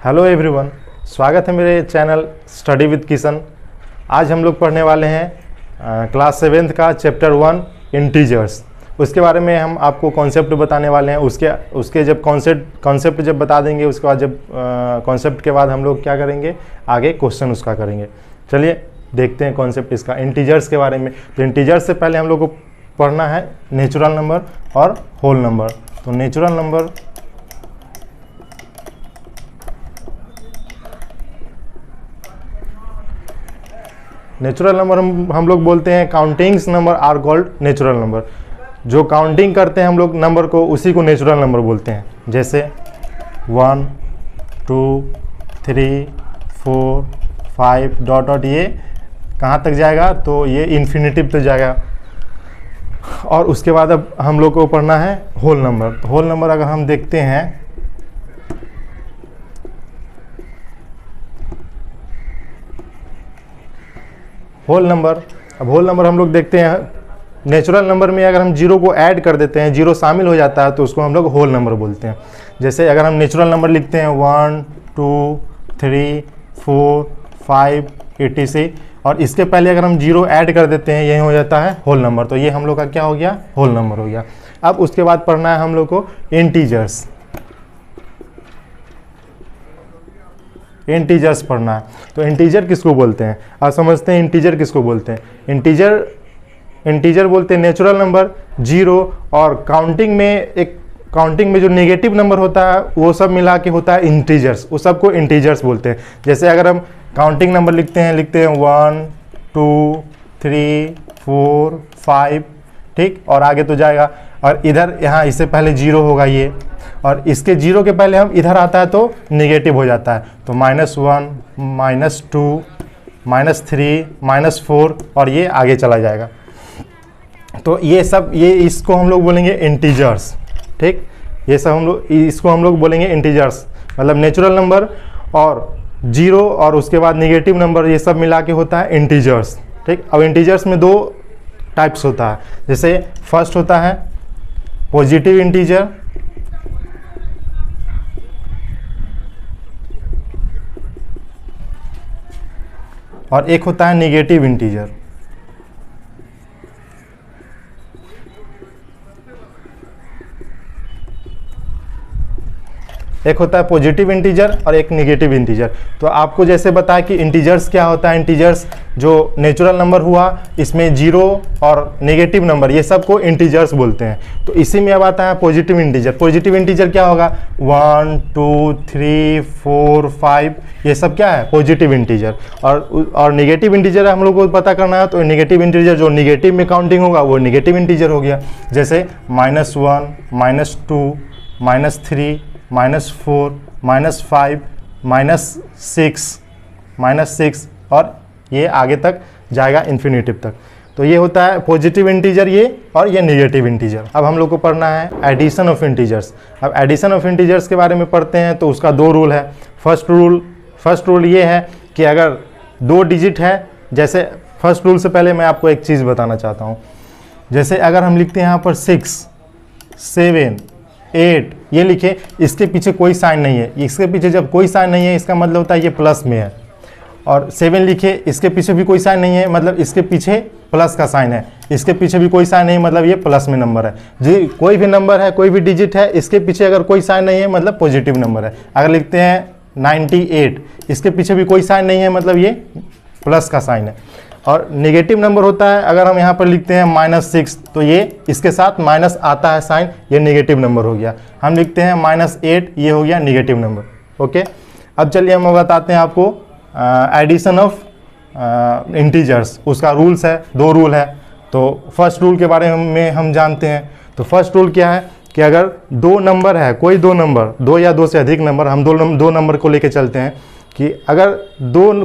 Hello everyone, स्वागत है मेरे चैनल स्टडी विद किशन। आज हम लोग पढ़ने वाले हैं क्लास 7th का चैप्टर 1 इंटीजर्स। उसके बारे में हम आपको कॉन्सेप्ट बताने वाले हैं। उसके जब कॉन्सेप्ट जब बता देंगे, उसके बाद जब कॉन्सेप्ट के बाद हम लोग क्या करेंगे, आगे क्वेश्चन उसका करेंगे। चलिए देखते हैं कॉन्सेप्ट इसका इंटीजर्स के बारे में। तो इंटीजर्स से पहले हम लोग को पढ़ना है नेचुरल नंबर और होल नंबर। तो नेचुरल नंबर हम लोग बोलते हैं countings number are called natural number. जो काउंटिंग करते हैं हम लोग नंबर को, उसी को नेचुरल नंबर बोलते हैं। जैसे 1 2 3 4 5 डॉट डॉट, ये कहाँ तक जाएगा, तो ये इन्फिनिटिव तक जाएगा। और उसके बाद अब हम लोग को पढ़ना है होल नंबर। तो होल नंबर अगर हम देखते हैं, होल नंबर हम लोग देखते हैं नेचुरल नंबर में अगर हम जीरो को ऐड कर देते हैं, जीरो शामिल हो जाता है, तो उसको हम लोग होल नंबर बोलते हैं। जैसे अगर हम नेचुरल नंबर लिखते हैं 1 2 3 4 5 86, और इसके पहले अगर हम जीरो ऐड कर देते हैं, यही हो जाता है होल नंबर। तो ये हम लोग का क्या हो गया, होल नंबर हो गया। अब उसके बाद पढ़ना है हम लोग को इंटीजर्स पढ़ना है। तो इंटीजर किसको बोलते हैं, आप समझते हैं इंटीजर किसको बोलते हैं। इंटीजर बोलते हैं नेचुरल नंबर, जीरो और काउंटिंग में जो नेगेटिव नंबर होता है वो सब मिला के होता है इंटीजर्स। वो सबको इंटीजर्स बोलते हैं। जैसे अगर हम काउंटिंग नंबर लिखते हैं 1 2 3 4 5, ठीक, और आगे तो जाएगा। और इधर यहाँ इससे पहले जीरो होगा ये, और इसके जीरो के पहले हम इधर आता है तो नेगेटिव हो जाता है। तो -1 -2 -3 -4, और ये आगे चला जाएगा। तो ये इसको हम लोग बोलेंगे इंटीजर्स, ठीक। ये सब इसको हम लोग बोलेंगे इंटीजर्स, मतलब नेचुरल नंबर और जीरो और उसके बाद नेगेटिव नंबर, ये सब मिला के होता है इंटीजर्स, ठीक। अब इंटीजर्स में 2 टाइप्स होता है। जैसे फर्स्ट होता है पॉजिटिव इंटीजर, और एक होता है नेगेटिव इंटीजर। एक होता है पॉजिटिव इंटीजर और एक नेगेटिव इंटीजर। तो आपको जैसे बताया कि इंटीजर्स क्या होता है, इंटीजर्स जो नेचुरल नंबर हुआ, इसमें जीरो और नेगेटिव नंबर, ये सब को इंटीजर्स बोलते हैं। तो इसी में अब आता है पॉजिटिव इंटीजर। पॉजिटिव इंटीजर क्या होगा, 1 2 3 4 5, ये सब क्या है, पॉजिटिव इंटीजर। और नेगेटिव इंटीजर हम लोग को पता करना है, तो नेगेटिव इंटीजर जो नेगेटिव में काउंटिंग होगा वो नेगेटिव इंटीजर हो गया। जैसे -1 -2 -3 -4 -5 -6 और ये आगे तक जाएगा इन्फिनिटिव तक। तो ये होता है पॉजिटिव इंटीजर ये, और ये नेगेटिव इंटीजर। अब हम लोग को पढ़ना है एडिशन ऑफ इंटीजर्स। अब एडिशन ऑफ इंटीजर्स के बारे में पढ़ते हैं, तो उसका 2 रूल है। फर्स्ट रूल ये है कि अगर 2 डिजिट है, जैसे फर्स्ट रूल से पहले मैं आपको एक चीज़ बताना चाहता हूँ। जैसे अगर हम लिखते हैं यहाँ पर 6 7 8, ये लिखे, इसके पीछे कोई साइन नहीं है। इसके पीछे जब कोई साइन नहीं है, इसका मतलब होता है ये प्लस में है। और 7 लिखे, इसके पीछे भी कोई साइन नहीं है, मतलब इसके पीछे प्लस का साइन है। इसके पीछे भी कोई साइन नहीं, मतलब ये प्लस में नंबर है। जी, कोई भी नंबर है, कोई भी डिजिट है, इसके पीछे अगर कोई साइन नहीं है, मतलब पॉजिटिव नंबर है। अगर लिखते हैं 98, इसके पीछे भी कोई साइन नहीं है, मतलब ये प्लस का साइन है। और नेगेटिव नंबर होता है, अगर हम यहाँ पर लिखते हैं -6, तो ये इसके साथ माइनस आता है साइन, ये नेगेटिव नंबर हो गया। हम लिखते हैं -8, ये हो गया नेगेटिव नंबर। ओके, अब चलिए हम बताते हैं आपको एडिशन ऑफ इंटीजर्स। उसका रूल्स है, 2 रूल है। तो फर्स्ट रूल के बारे में हम जानते हैं। तो फर्स्ट रूल क्या है कि अगर 2 नंबर है, कोई 2 नंबर, 2 या 2 से अधिक नंबर, हम 2 नंबर को लेके चलते हैं कि अगर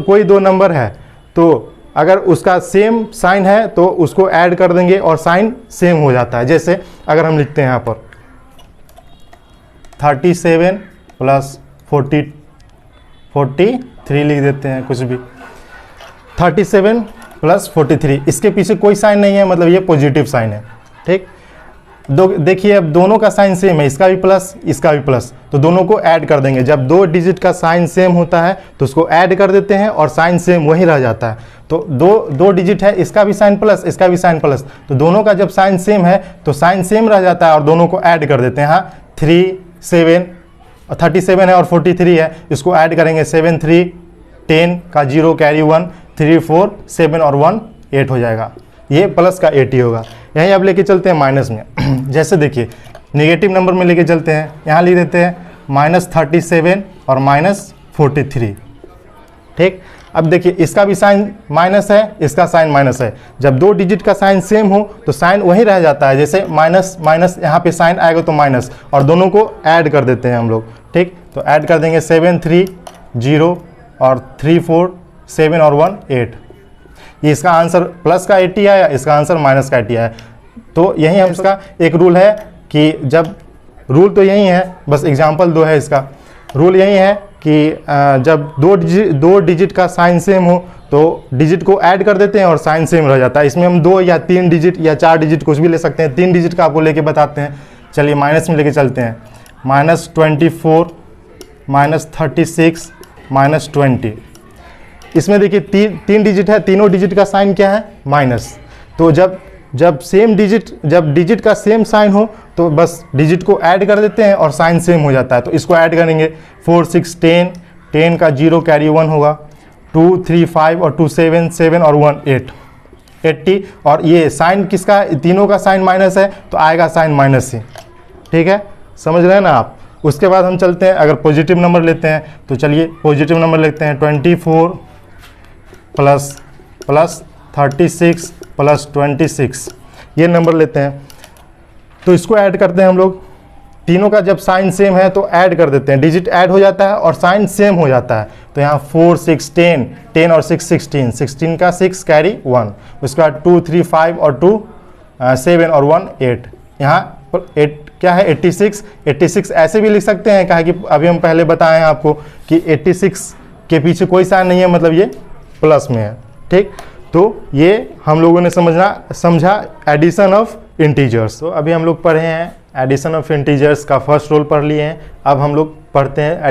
कोई 2 नंबर है, तो अगर उसका सेम साइन है तो उसको ऐड कर देंगे और साइन सेम हो जाता है। जैसे अगर हम लिखते हैं यहाँ पर 37 + 43 लिख देते हैं, कुछ भी 37 + 43, इसके पीछे कोई साइन नहीं है, मतलब ये पॉजिटिव साइन है, ठीक। देखिए अब दोनों का साइन सेम है, इसका भी प्लस इसका भी प्लस, तो दोनों को ऐड कर देंगे। जब दो डिजिट का साइन सेम होता है तो उसको ऐड कर देते हैं और साइन सेम वही रह जाता है। तो दो डिजिट है, इसका भी साइन प्लस इसका भी साइन प्लस, तो दोनों का जब साइन सेम है तो साइन सेम रह जाता है और दोनों को ऐड कर देते हैं। हाँ 3 7 37 है और 43 है, इसको ऐड करेंगे 7 3 10 का 0 कैरी 1 3 4 7 और 1 8 हो जाएगा, ये प्लस का 80 होगा। यहीं अब लेके चलते हैं माइनस में। जैसे देखिए नेगेटिव नंबर में लेके चलते हैं, यहाँ लिख देते हैं -37 और -43। ठीक, अब देखिए इसका भी साइन माइनस है इसका साइन माइनस है, जब दो डिजिट का साइन सेम हो तो साइन वही रह जाता है, जैसे माइनस माइनस यहाँ पे साइन आएगा तो माइनस, और दोनों को ऐड कर देते हैं हम लोग। ठीक, तो ऐड कर देंगे 7 3 0 और 3 4 7 और 1 8। ये इसका आंसर प्लस का 80 आया, इसका आंसर माइनस का 80 आया। तो यही हम इसका एक रूल है कि जब रूल तो यही है, बस एग्जांपल दो है इसका। रूल यही है कि जब दो डिजिट का साइन सेम हो तो डिजिट को ऐड कर देते हैं और साइन सेम रह जाता है। इसमें हम 2 या 3 डिजिट या 4 डिजिट कुछ भी ले सकते हैं। 3 डिजिट का आपको लेके बताते हैं, चलिए माइनस में लेके चलते हैं। -24 -36 -20, इसमें देखिए तीन डिजिट है, तीनों डिजिट का साइन क्या है माइनस। तो जब सेम डिजिट का सेम साइन हो तो बस डिजिट को ऐड कर देते हैं और साइन सेम हो जाता है। तो इसको ऐड करेंगे 4 6 10 10 का 0 कैरी 1 होगा, 2 3 5 और 2 7 7 और 1 8 80। और ये साइन किसका, तीनों का साइन माइनस है तो आएगा साइन माइनस ही। ठीक है, समझ रहे हैं ना आप। उसके बाद हम चलते हैं, अगर पॉजिटिव नंबर लेते हैं तो चलिए पॉजिटिव नंबर लेते हैं। 24 प्लस 36 प्लस 26, ये नंबर लेते हैं। तो इसको ऐड करते हैं हम लोग, तीनों का जब साइन सेम है तो ऐड कर देते हैं, डिजिट ऐड हो जाता है और साइन सेम हो जाता है। तो यहाँ 4 6 10 10 और 6 16 16 का 6 कैरी 1, उसके बाद 2 3 5 और 2 7 और 1 8। यहाँ 8 क्या है 86 ऐसे भी लिख सकते हैं, कहा कि अभी हम पहले बताए हैं आपको कि 86 के पीछे कोई साइन नहीं है, मतलब ये प्लस में है। ठीक, तो ये हम लोगों ने समझा एडिशन ऑफ इंटीजर्स। तो अभी हम लोग पढ़े हैं एडिशन ऑफ इंटीजर्स का फर्स्ट रूल पढ़ लिए हैं। अब हम लोग पढ़ते हैं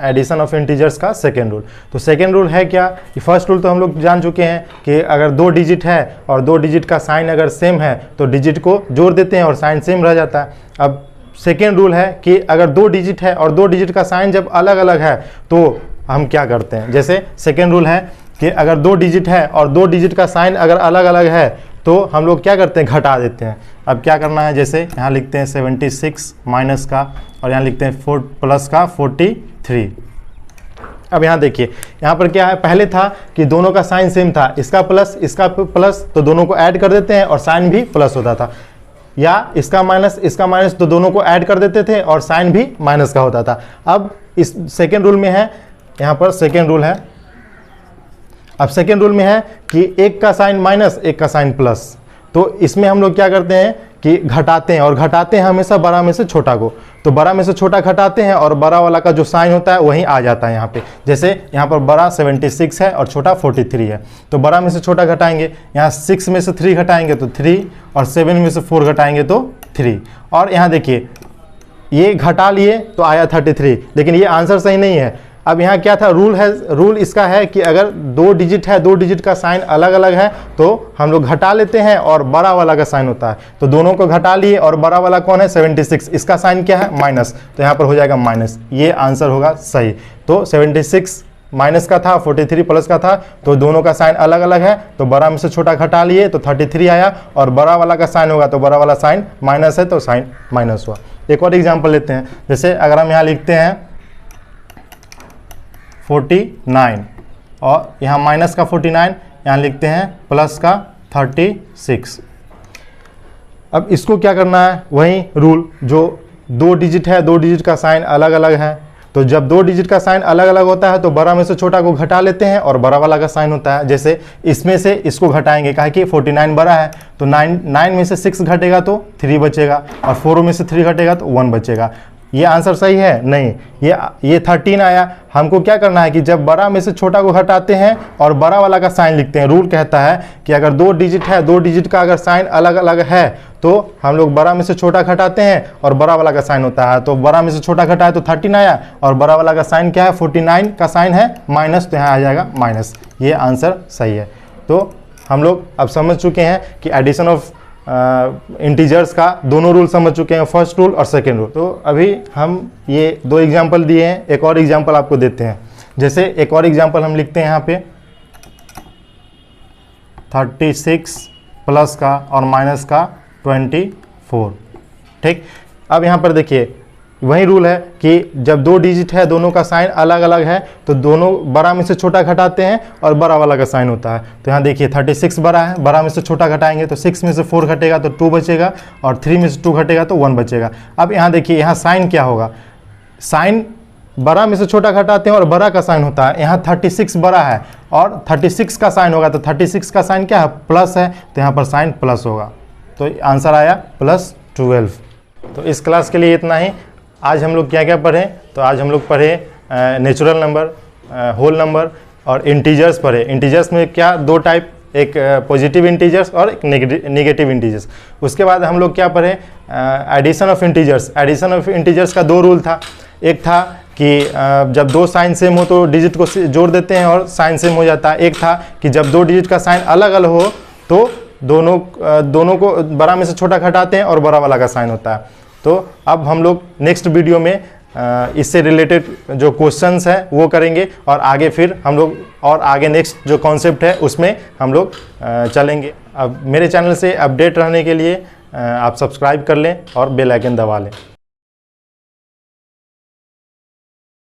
एडिशन ऑफ इंटीजर्स का सेकेंड रूल। तो सेकेंड रूल है क्या, कि फर्स्ट रूल तो हम लोग जान चुके हैं कि अगर दो डिजिट है और दो डिजिट का साइन अगर सेम है तो डिजिट को जोड़ देते हैं और साइन सेम रह जाता है। अब सेकेंड रूल है कि अगर दो डिजिट है और दो डिजिट का साइन जब अलग अलग है तो हम क्या करते हैं। जैसे सेकेंड रूल है कि अगर दो डिजिट है और दो डिजिट का साइन अगर अलग अलग है तो हम लोग क्या करते हैं, घटा देते हैं। अब क्या करना है, जैसे यहाँ लिखते हैं 76 माइनस का और यहाँ लिखते हैं 4 प्लस का 43। अब यहाँ देखिए यहाँ पर क्या है, पहले था कि दोनों का साइन सेम था, इसका प्लस तो दोनों को ऐड कर देते हैं और साइन भी प्लस होता था, या इसका माइनस तो दोनों को ऐड कर देते थे और साइन भी माइनस का होता था। अब इस सेकेंड रूल में है, यहाँ पर सेकेंड रूल है, अब सेकेंड रूल में है कि एक का साइन माइनस एक का साइन प्लस। तो इसमें हम लोग क्या करते हैं कि घटाते हैं, और घटाते हैं हमेशा बड़ा में से छोटा को। तो बड़ा में से छोटा घटाते हैं और बड़ा वाला का जो साइन होता है वहीं आ जाता है यहाँ पे। जैसे यहाँ पर बड़ा 76 है और छोटा 43 है, तो बड़ा में से छोटा घटाएंगे, यहाँ 6 में से 3 घटाएंगे तो 3, और 7 में से 4 घटाएंगे तो 3। और यहाँ देखिए ये घटा लिए तो आया 33, लेकिन ये आंसर सही नहीं है। अब यहाँ क्या था, रूल इसका है कि अगर दो डिजिट है, दो डिजिट का साइन अलग अलग है तो हम लोग घटा लेते हैं और बड़ा वाला का साइन होता है। तो दोनों को घटा लिए और बड़ा वाला कौन है 76, इसका साइन क्या है माइनस, तो यहाँ पर हो जाएगा माइनस, ये आंसर होगा सही। तो 76 माइनस का था, 43 प्लस का था, तो दोनों का साइन अलग अलग है, तो बड़ा में से छोटा घटा लिए तो 33 आया, और बड़ा वाला का साइन होगा तो बड़ा वाला साइन माइनस है तो साइन माइनस हुआ। एक और एग्जाम्पल लेते हैं, जैसे अगर हम यहाँ लिखते हैं 49 और यहाँ माइनस का 49, यहाँ लिखते हैं प्लस का 36। अब इसको क्या करना है, वही रूल, जो दो डिजिट है, दो डिजिट का साइन अलग अलग है, तो जब दो डिजिट का साइन अलग अलग होता है तो बड़ा में से छोटा को घटा लेते हैं और बड़ा वाला का साइन होता है। जैसे इसमें से इसको घटाएंगे, कहा कि 49 बड़ा है तो 9 में से 6 घटेगा तो 3 बचेगा, और 4 में से 3 घटेगा तो 1 बचेगा। ये आंसर सही है? नहीं। ये 13 आया। हमको क्या करना है कि जब बड़ा में से छोटा को हटाते हैं और बड़ा वाला का साइन लिखते हैं। रूल कहता है कि अगर 2 डिजिट है, 2 डिजिट का अगर साइन अलग अलग है तो हम लोग बड़ा में से छोटा घटाते हैं और बड़ा वाला का साइन होता है। तो बड़ा में से छोटा घटाए तो 13 आया और बड़ा वाला का साइन क्या है? 49 का साइन है माइनस, तो यहाँ आ जाएगा माइनस। ये आंसर सही है। तो हम लोग अब समझ चुके हैं कि एडिशन ऑफ इंटीजर्स का दोनों रूल समझ चुके हैं, फर्स्ट रूल और सेकेंड रूल। तो अभी हम ये 2 एग्जाम्पल दिए हैं, एक और एग्जाम्पल आपको देते हैं। जैसे एक और एग्जाम्पल हम लिखते हैं यहाँ पे 36 प्लस का और माइनस का 24। ठीक, अब यहाँ पर देखिए वही रूल है कि जब 2 डिजिट है, दोनों का साइन अलग अलग है तो दोनों बड़ा में से छोटा घटाते हैं और बड़ा वाला का साइन होता है। तो यहाँ देखिए 36 बड़ा है, बड़ा में से छोटा घटाएंगे तो 6 में से 4 घटेगा तो 2 बचेगा और 3 में से 2 घटेगा तो 1 बचेगा। अब यहाँ देखिए यहाँ साइन क्या होगा? साइन बड़ा में से छोटा घटाते हैं और बड़ा का साइन होता है। यहाँ 36 बड़ा है और 36 का साइन होगा तो 36 का साइन क्या है? प्लस है, तो यहाँ पर साइन प्लस होगा। तो आंसर आया +12। तो इस क्लास के लिए इतना ही। आज हम लोग क्या क्या पढ़े? तो आज हम लोग पढ़े नेचुरल नंबर, होल नंबर और इंटीजर्स पढ़े। इंटीजर्स में क्या 2 टाइप, एक पॉजिटिव इंटीजर्स और एक नेगेटिव इंटीजर्स। उसके बाद हम लोग क्या पढ़े? Addition of integers. Addition of integers का 2 रूल था। एक था कि जब 2 साइन सेम हो तो डिजिट को जोड़ देते हैं और साइन सेम हो जाता है। एक था कि जब 2 डिजिट का साइन अलग अलग हो तो दोनों को बड़ा में से छोटा घटाते हैं और बड़ा वाला का साइन होता है। तो अब हम लोग नेक्स्ट वीडियो में इससे रिलेटेड जो क्वेश्चंस हैं वो करेंगे और आगे फिर हम लोग और आगे नेक्स्ट जो कॉन्सेप्ट है उसमें हम लोग चलेंगे। अब मेरे चैनल से अपडेट रहने के लिए आप सब्सक्राइब कर लें और बेल आइकन दबा लें।